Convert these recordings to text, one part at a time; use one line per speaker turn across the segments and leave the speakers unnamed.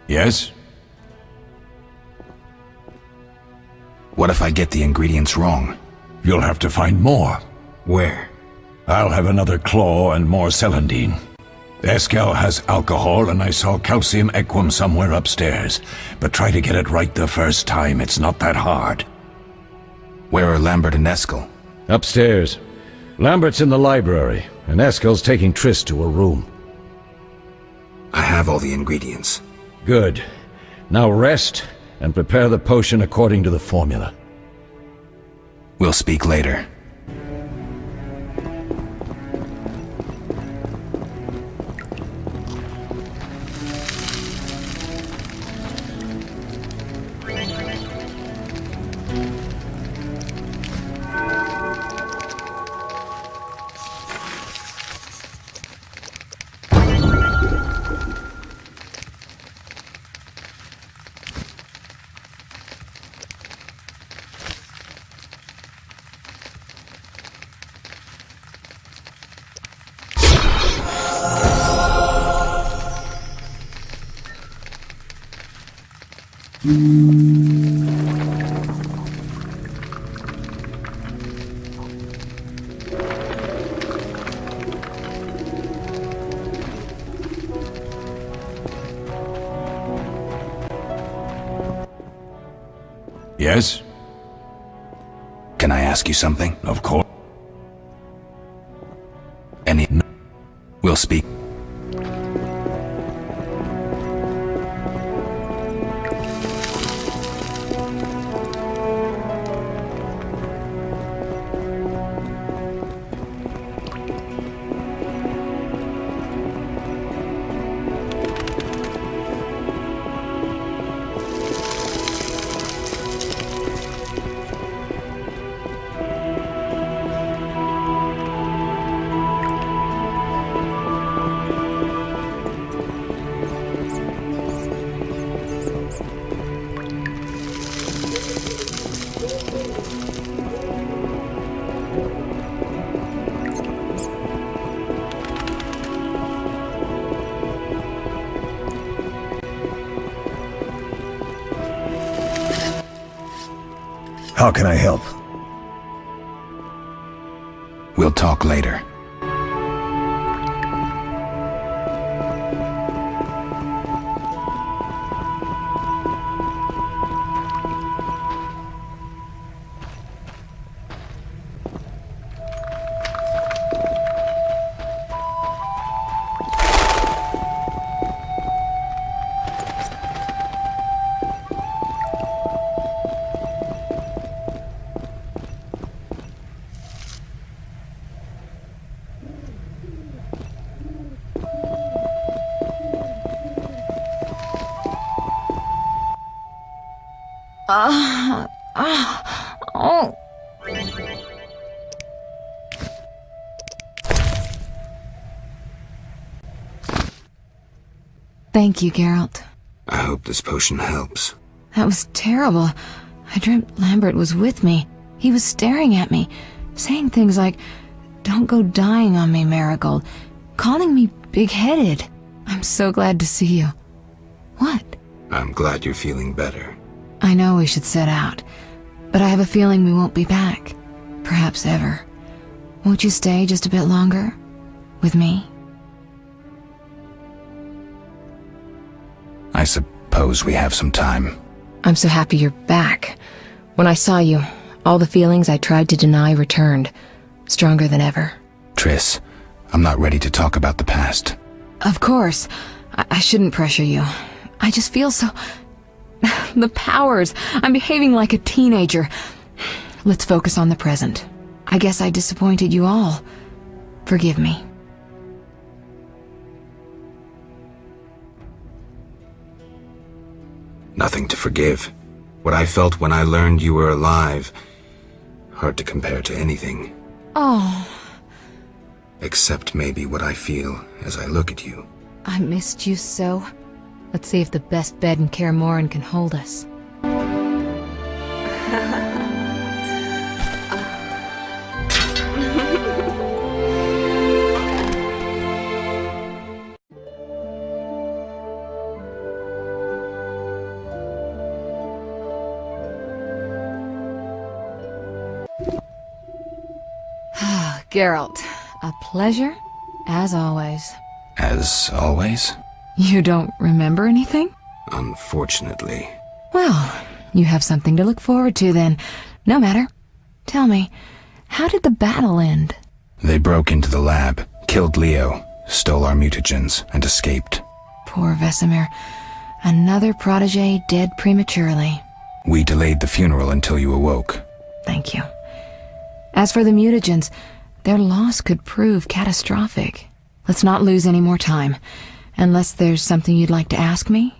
Yes?
What if I get the ingredients wrong?
You'll have to find more.
Where?
I'll have another claw and more celandine. Scoia'tael has alcohol, and I saw calcium equum somewhere upstairs. But try to get it right the first time, it's not that hard.
Where are Lambert and Scoia'tael?
Upstairs. Lambert's in the library, and Scoia'tael's taking Triss to a room.
I have all the ingredients.
Good. Now rest, and prepare the potion according to the formula.
We'll speak later.
Yes?
Can I ask you something?
Of course.
We'll speak.
How can I help?
We'll talk later.
Oh. Thank you, Geralt.
I hope this potion helps.
That was terrible. I dreamt Lambert was with me. He was staring at me, saying things like, "Don't go dying on me, Marigold," calling me big-headed. I'm so glad to see you. What?
I'm glad you're feeling better.
I know we should set out, but I have a feeling we won't be back. Perhaps ever. Won't you stay just a bit longer? With me?
I suppose we have some time.
I'm so happy you're back. When I saw you, all the feelings I tried to deny returned, stronger than ever.
Triss, I'm not ready to talk about the past.
Of course. I shouldn't pressure you. I just feel so... The powers. I'm behaving like a teenager. Let's focus on the present. I guess I disappointed you all. Forgive me.
Nothing to forgive. What I felt when I learned you were alive, hard to compare to anything.
Oh,
Except maybe what I feel as I look at you.
I missed you so. Let's see if the best bed in Kaer Morhen can hold us. Geralt, a pleasure, as always.
As always?
You don't remember anything?
Unfortunately.
Well, you have something to look forward to then. No matter. Tell me, how did the battle end?
They broke into the lab, killed Leo, stole our mutagens, and escaped.
Poor Vesemir. Another protege dead prematurely.
We delayed the funeral until you awoke.
Thank you. As for the mutagens, their loss could prove catastrophic. Let's not lose any more time. Unless there's something you'd like to ask me?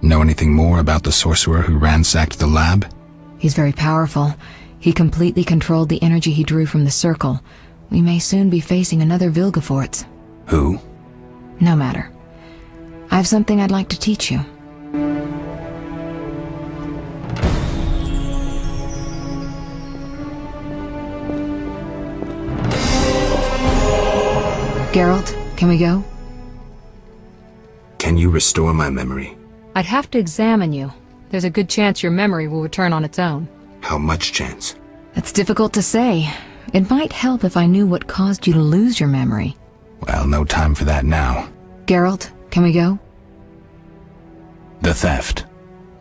Know anything more about the sorcerer who ransacked the lab?
He's very powerful. He completely controlled the energy he drew from the circle. We may soon be facing another Vilgefortz.
Who?
No matter. I have something I'd like to teach you. Geralt, can we go?
Can you restore my memory?
I'd have to examine you. There's a good chance your memory will return on its own.
How much chance?
That's difficult to say. It might help if I knew what caused you to lose your memory.
Well, no time for that now.
Geralt, can we go?
The theft.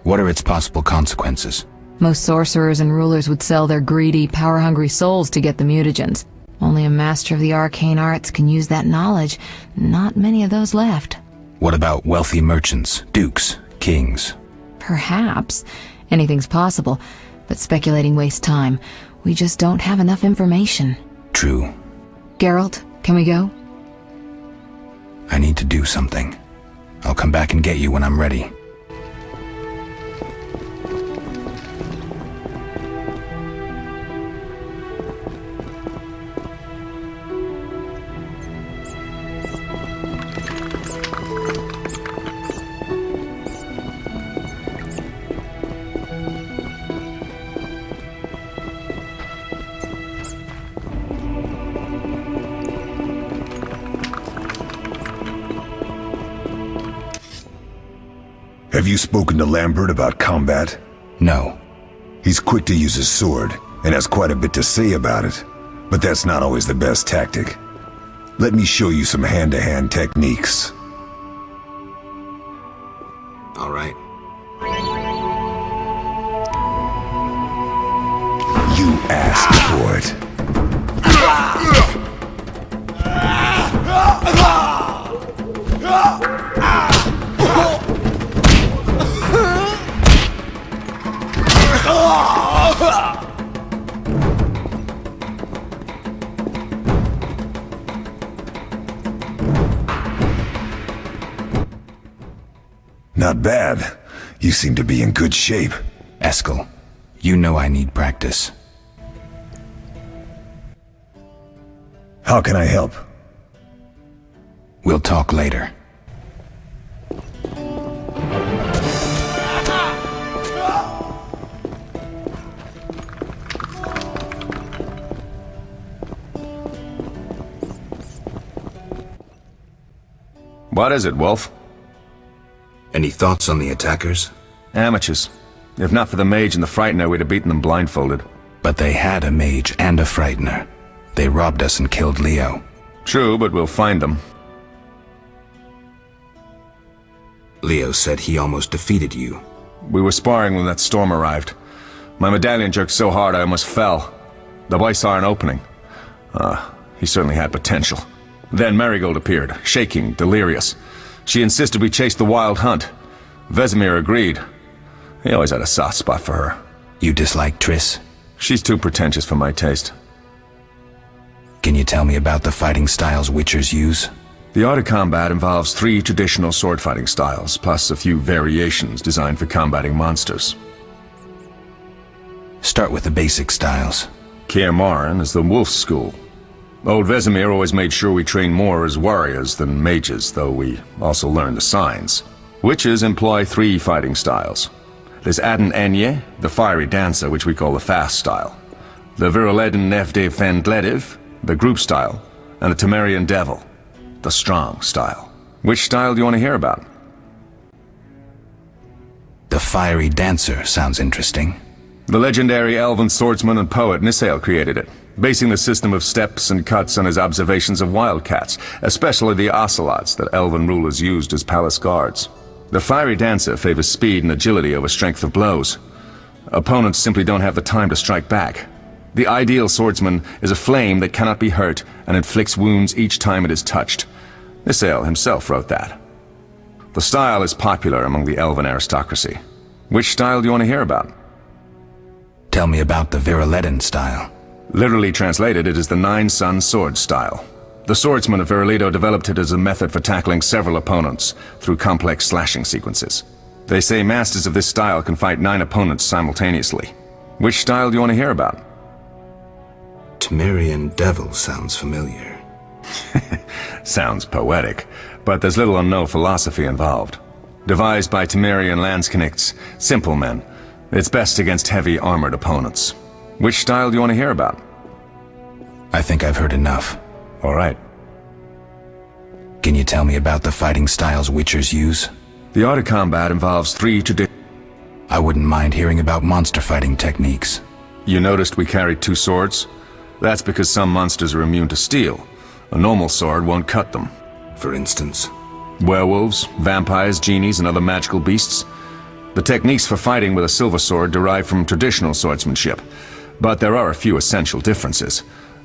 What are its possible consequences?
Most sorcerers and rulers would sell their greedy, power-hungry souls to get the mutagens. Only a master of the arcane arts can use that knowledge. Not many of those left.
What about wealthy merchants, dukes, kings?
Perhaps. Anything's possible. But speculating wastes time. We just don't have enough information.
True.
Geralt, can we go?
I need to do something. I'll come back and get you when I'm ready.
Have you spoken to Lambert about combat?
No.
He's quick to use his sword, and has quite a bit to say about it. But that's not always the best tactic. Let me show you some hand-to-hand techniques.
All right.
You asked for it. Not bad. You seem to be in good shape.
Eskel, you know I need practice.
How can I help?
We'll talk later.
What is it, Wolf?
Any thoughts on the attackers?
Amateurs. If not for the mage and the frightener, we'd have beaten them blindfolded.
But they had a mage and a frightener. They robbed us and killed Leo.
True, but we'll find them.
Leo said he almost defeated you.
We were sparring when that storm arrived. My medallion jerked so hard I almost fell. The boy saw an opening. He certainly had potential. Then Marigold appeared, shaking, delirious. She insisted we chase the wild hunt. Vesemir agreed. He always had a soft spot for her.
You dislike Triss?
She's too pretentious for my taste.
Can you tell me about the fighting styles Witchers use?
The art of combat involves 3 traditional sword fighting styles, plus a few variations designed for combating monsters.
Start with the basic styles.
Kaer Morhen is the wolf school. Old Vesemir always made sure we trained more as warriors than mages, though we also learned the signs. Witches employ 3 fighting styles. There's Aden Enye, the fiery dancer, which we call the fast style. The Viruleden Nefde Fendlediv, the group style. And the Temerian Devil, the strong style. Which style do you want to hear about?
The fiery dancer sounds interesting.
The legendary elven swordsman and poet Scoia'tael created it, basing the system of steps and cuts on his observations of wildcats, especially the ocelots that elven rulers used as palace guards. The fiery dancer favors speed and agility over strength of blows. Opponents simply don't have the time to strike back. The ideal swordsman is a flame that cannot be hurt and inflicts wounds each time it is touched. Scoia'tael himself wrote that. The style is popular among the elven aristocracy. Which style do you want to hear about?
Tell me about the Viruleden style.
Literally translated, it is the Nine-Sun Sword style. The swordsmen of Viruledo developed it as a method for tackling several opponents through complex slashing sequences. They say masters of this style can fight 9 opponents simultaneously. Which style do you want to hear about?
Temerian Devil sounds familiar.
Sounds poetic, but there's little or no philosophy involved. Devised by Temerian Landsknechts, simple men, it's best against heavy armored opponents. Which style do you want to hear about?
I think I've heard enough.
All right.
Can you tell me about the fighting styles Witchers use?
The art of combat involves 3
I wouldn't mind hearing about monster fighting techniques.
You noticed we carried 2 swords? That's because some monsters are immune to steel. A normal sword won't cut them.
For instance?
Werewolves, vampires, genies, and other magical beasts. The techniques for fighting with a silver sword derive from traditional swordsmanship, but there are a few essential differences.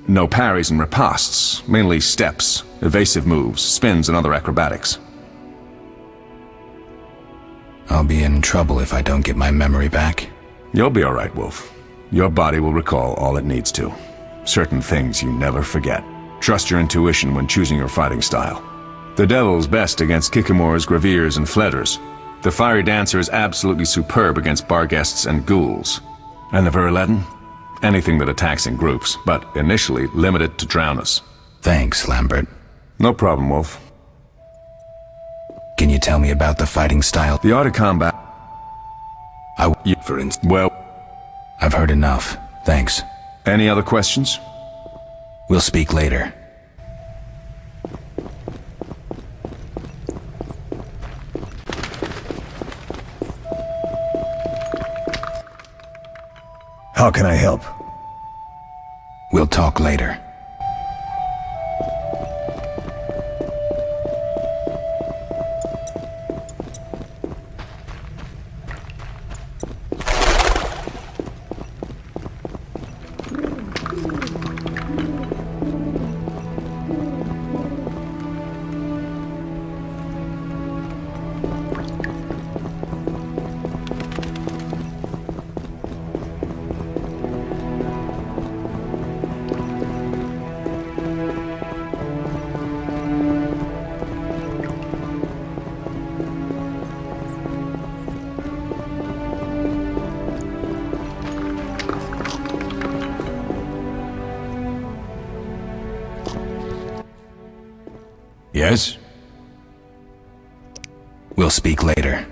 No parries and ripostes, mainly steps, evasive moves, spins, and other acrobatics.
I'll be in trouble if I don't get my memory back.
You'll be all right, Wolf. Your body will recall all it needs to. Certain things you never forget. Trust your intuition when choosing your fighting style. The Devil's best against Kikimors, Graviers, and Fledders. The Fiery Dancer is absolutely superb against Barghests and Ghouls. And the Viruleden? Anything that attacks in groups, but initially limited to drowners.
Thanks, Lambert.
No problem, Wolf.
Can you tell me about the fighting style?
The art of combat.
For instance.
Well,
I've heard enough. Thanks.
Any other questions?
We'll speak later.
How can I help?
We'll talk later.
Yes?
We'll speak later.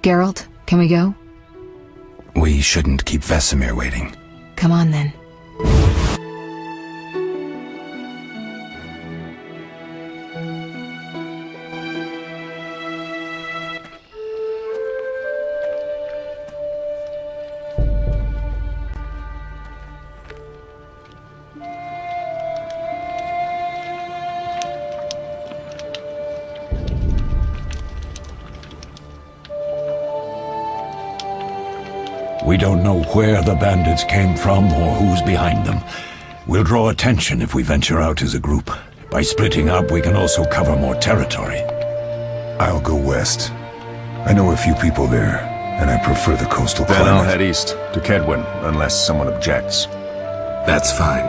Geralt, can we go?
We shouldn't keep Vesemir waiting.
Come on then.
We don't know where the bandits came from or who's behind them. We'll draw attention if we venture out as a group. By splitting up, we can also cover more territory.
I'll go west. I know a few people there, and I prefer the coastal
Then
climate.
I'll head east, to Kedwin, unless someone objects.
That's fine.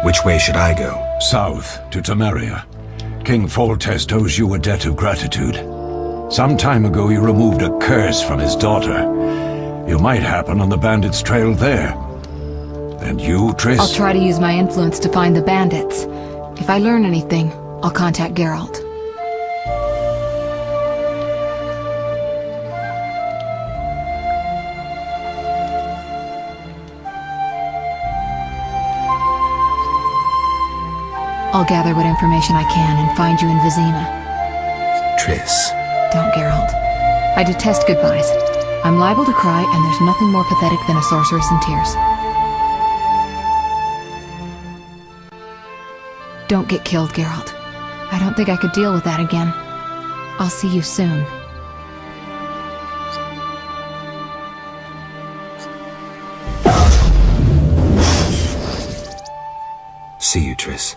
Which way should I go?
South, to Temeria. King Foltest owes you a debt of gratitude. Some time ago you removed a curse from his daughter. You might happen on the bandits' trail there. And you, Triss?
I'll try to use my influence to find the bandits. If I learn anything, I'll contact Geralt. I'll gather what information I can and find you in Vizima.
Triss.
Don't, Geralt. I detest goodbyes. I'm liable to cry, and there's nothing more pathetic than a sorceress in tears. Don't get killed, Geralt. I don't think I could deal with that again. I'll see you soon.
See you, Triss.